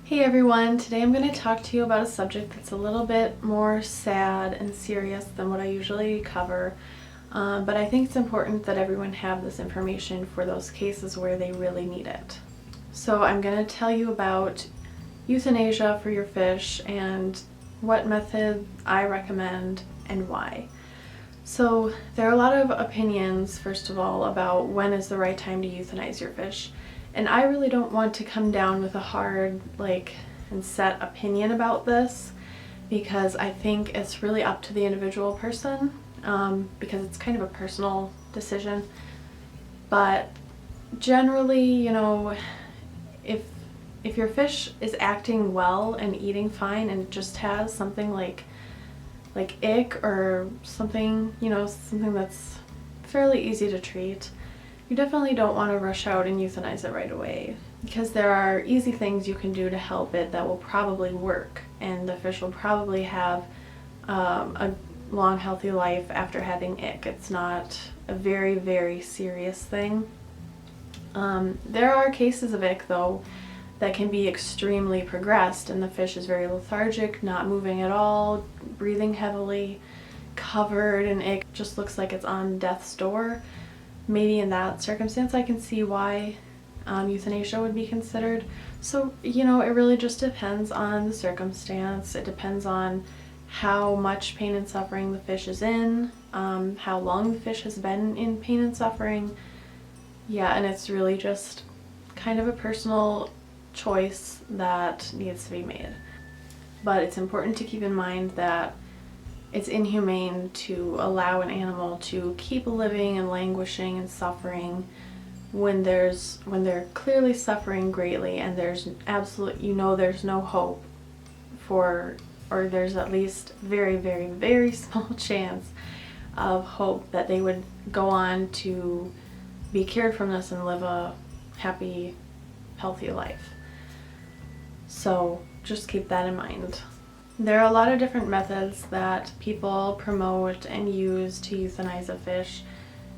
Hey everyone, today I'm going to talk to you about a subject that's a little bit more sad and serious than what I usually cover, but I think it's important that everyone have this information for those cases where they really need it. So I'm going to tell you about euthanasia for your fish and what method I recommend and why. So there are a lot of opinions, first of all, about when is the right time to euthanize your fish. And I really don't want to come down with a hard, and set opinion about this, because I think it's really up to the individual person, because it's kind of a personal decision. But generally, if your fish is acting well and eating fine and it just has something like ick or something, something that's fairly easy to treat, you definitely don't want to rush out and euthanize it right away, because there are easy things you can do to help it that will probably work, and the fish will probably have a long, healthy life after having ick. It's not a very, very serious thing. There are cases of ick, though, that can be extremely progressed, and the fish is very lethargic, not moving at all, breathing heavily, covered in ick, just looks like it's on death's door. Maybe in that circumstance I can see why euthanasia would be considered. So, it really just depends on the circumstance. It depends on how much pain and suffering the fish is in, how long the fish has been in pain and suffering. Yeah, and it's really just kind of a personal choice that needs to be made. But it's important to keep in mind that it's inhumane to allow an animal to keep living and languishing and suffering when they're clearly suffering greatly, and there's there's no hope for, or there's at least very, very, very small chance of hope that they would go on to be cured from this and live a happy, healthy life. So just keep that in mind. There are a lot of different methods that people promote and use to euthanize a fish,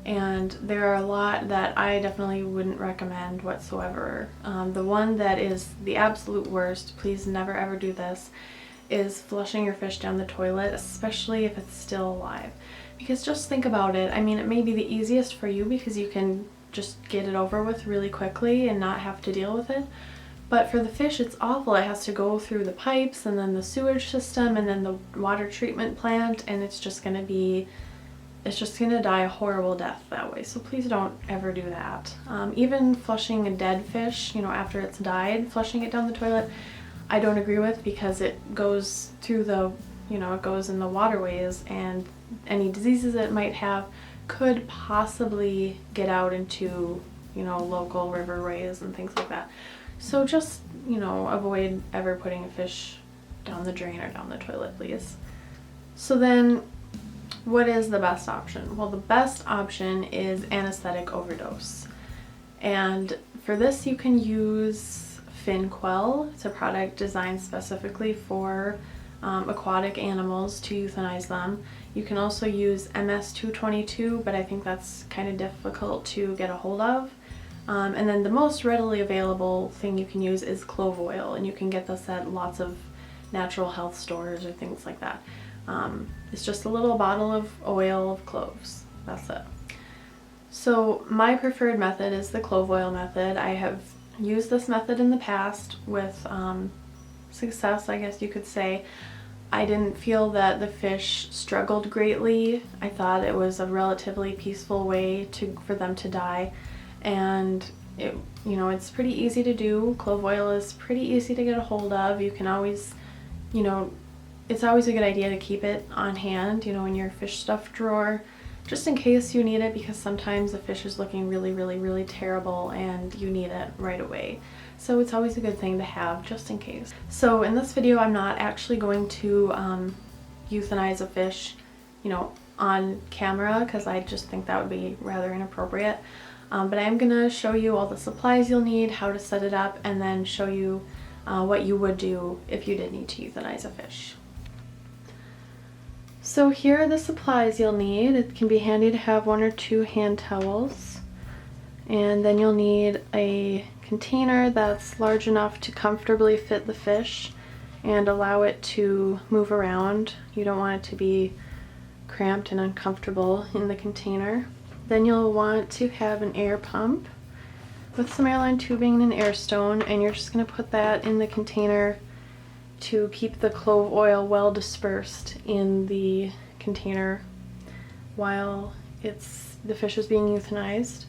and there are a lot that I definitely wouldn't recommend whatsoever. The one that is the absolute worst, please never ever do this, is flushing your fish down the toilet, especially if it's still alive. Because just think about it. I mean, it may be the easiest for you because you can just get it over with really quickly and not have to deal with it. But for the fish, it's awful. It has to go through the pipes and then the sewage system and then the water treatment plant, and it's just going to die a horrible death that way. So please don't ever do that. Even flushing a dead fish, after it's died, flushing it down the toilet, I don't agree with, because it goes through it goes in the waterways, and any diseases it might have could possibly get out into, local riverways and things like that. So just, avoid ever putting a fish down the drain or down the toilet, please. So then, what is the best option? Well, the best option is anesthetic overdose. And for this, you can use Quell. It's a product designed specifically for aquatic animals to euthanize them. You can also use MS-222, but I think that's kind of difficult to get a hold of. And then the most readily available thing you can use is clove oil, and you can get this at lots of natural health stores or things like that. It's just a little bottle of oil of cloves. That's it. So my preferred method is the clove oil method. I have used this method in the past with success, I guess you could say. I didn't feel that the fish struggled greatly. I thought it was a relatively peaceful way for them to die. And it's pretty easy to do. Clove oil is pretty easy to get a hold of. You can always, it's always a good idea to keep it on hand, in your fish stuff drawer, just in case you need it, because sometimes the fish is looking really, really, really terrible and you need it right away. So it's always a good thing to have, just in case. So in this video, I'm not actually going to euthanize a fish, on camera, because I just think that would be rather inappropriate. But I'm going to show you all the supplies you'll need, how to set it up, and then show you what you would do if you did need to euthanize a fish. So here are the supplies you'll need. It can be handy to have 1 or 2 hand towels. And then you'll need a container that's large enough to comfortably fit the fish and allow it to move around. You don't want it to be cramped and uncomfortable in the container. Then you'll want to have an air pump with some airline tubing and an air stone, and you're just going to put that in the container to keep the clove oil well dispersed in the container while the fish is being euthanized.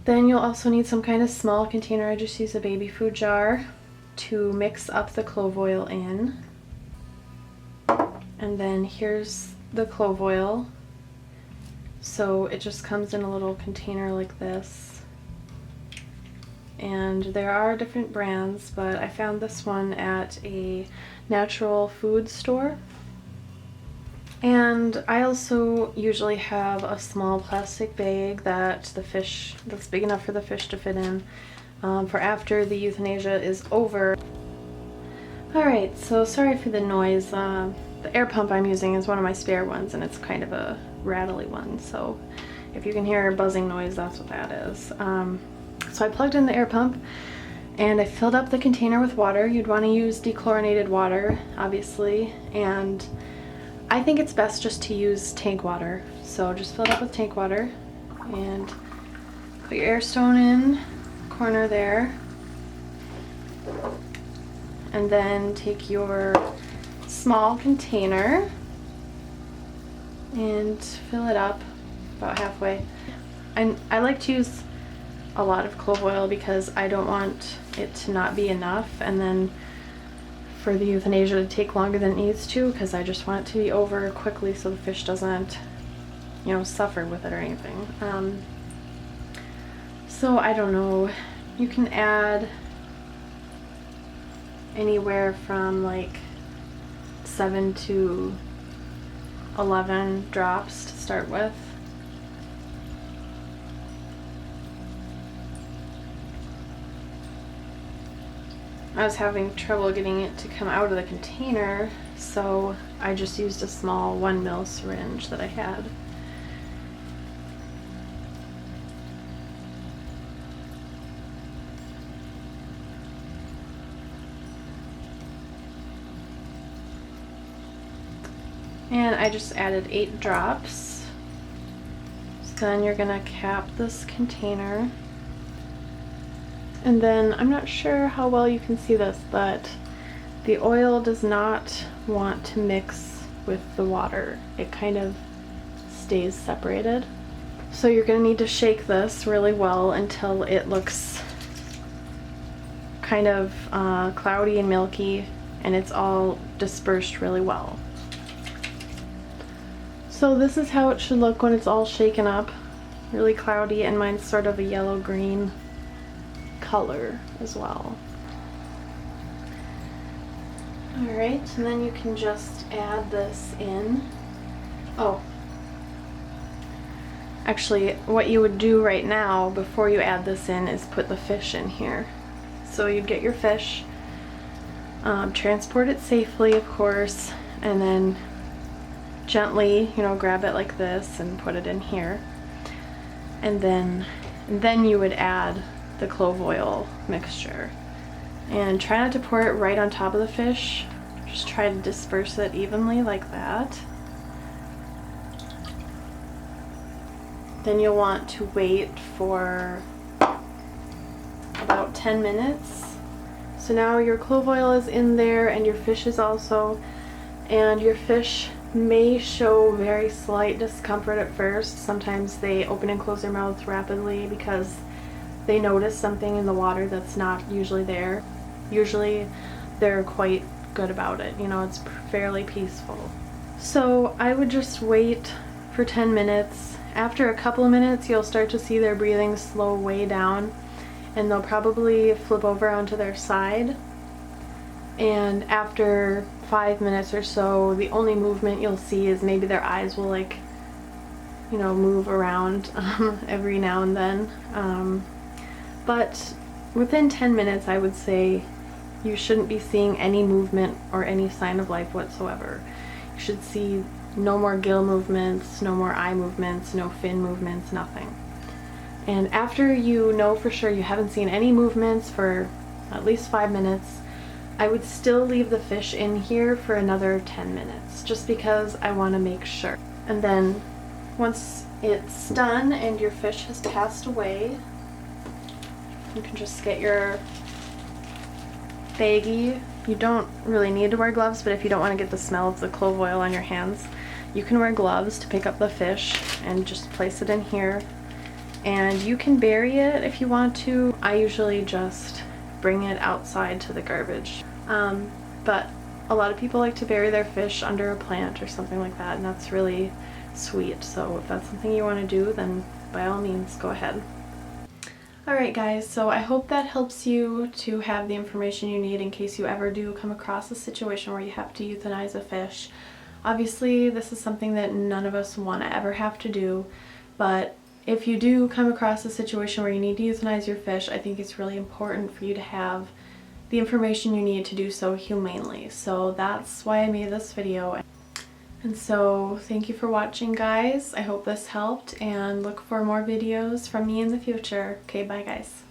Then you'll also need some kind of small container. I just use a baby food jar to mix up the clove oil in. And then here's the clove oil. So it just comes in a little container like this. And there are different brands, but I found this one at a natural food store. And I also usually have a small plastic bag that's big enough for the fish to fit in for after the euthanasia is over. Alright, so sorry for the noise. The air pump I'm using is one of my spare ones, and it's kind of a rattly one, so if you can hear a buzzing noise, that's what that is. So I plugged in the air pump and I filled up the container with water. You'd want to use dechlorinated water, obviously, and I think it's best just to use tank water. So just fill it up with tank water and put your air stone in the corner there. And then take your small container and fill it up about halfway. And I like to use a lot of clove oil because I don't want it to not be enough, and then for the euthanasia to take longer than it needs to, because I just want it to be over quickly so the fish doesn't, suffer with it or anything. So I don't know, you can add anywhere from like 7 to 11 drops to start with. I was having trouble getting it to come out of the container, so I just used a small 1 ml syringe that I had. And I just added 8 drops. So then you're gonna cap this container. And then, I'm not sure how well you can see this, but the oil does not want to mix with the water. It kind of stays separated. So you're going to need to shake this really well until it looks kind of cloudy and milky, and it's all dispersed really well. So this is how it should look when it's all shaken up. Really cloudy, and mine's sort of a yellow-green color as well. Alright, and then you can just add this in. Oh, actually what you would do right now before you add this in is put the fish in here. So you'd get your fish, transport it safely, of course, and then gently, grab it like this and put it in here. And then you would add the clove oil mixture, and try not to pour it right on top of the fish. Just try to disperse it evenly like that. Then you'll want to wait for about 10 minutes. So now your clove oil is in there and your fish is also, and your fish may show very slight discomfort at first. Sometimes they open and close their mouths rapidly because they notice something in the water that's not usually there. Usually they're quite good about it, it's fairly peaceful. So I would just wait for 10 minutes. After a couple of minutes, you'll start to see their breathing slow way down, and they'll probably flip over onto their side. And after 5 minutes or so, the only movement you'll see is maybe their eyes will move around every now and then. But within 10 minutes, I would say you shouldn't be seeing any movement or any sign of life whatsoever. You should see no more gill movements, no more eye movements, no fin movements, nothing. And after you know for sure you haven't seen any movements for at least 5 minutes, I would still leave the fish in here for another 10 minutes, just because I want to make sure. And then once it's done and your fish has passed away, you can just get your baggie. You don't really need to wear gloves, but if you don't want to get the smell of the clove oil on your hands, you can wear gloves to pick up the fish and just place it in here. And you can bury it if you want to. I usually just bring it outside to the garbage. But a lot of people like to bury their fish under a plant or something like that, and that's really sweet. So if that's something you want to do, then by all means, go ahead. Alright guys, so I hope that helps you to have the information you need in case you ever do come across a situation where you have to euthanize a fish. Obviously, this is something that none of us want to ever have to do, but if you do come across a situation where you need to euthanize your fish, I think it's really important for you to have the information you need to do so humanely. So that's why I made this video. And so thank you for watching, guys. I hope this helped, and look for more videos from me in the future. Okay, bye guys.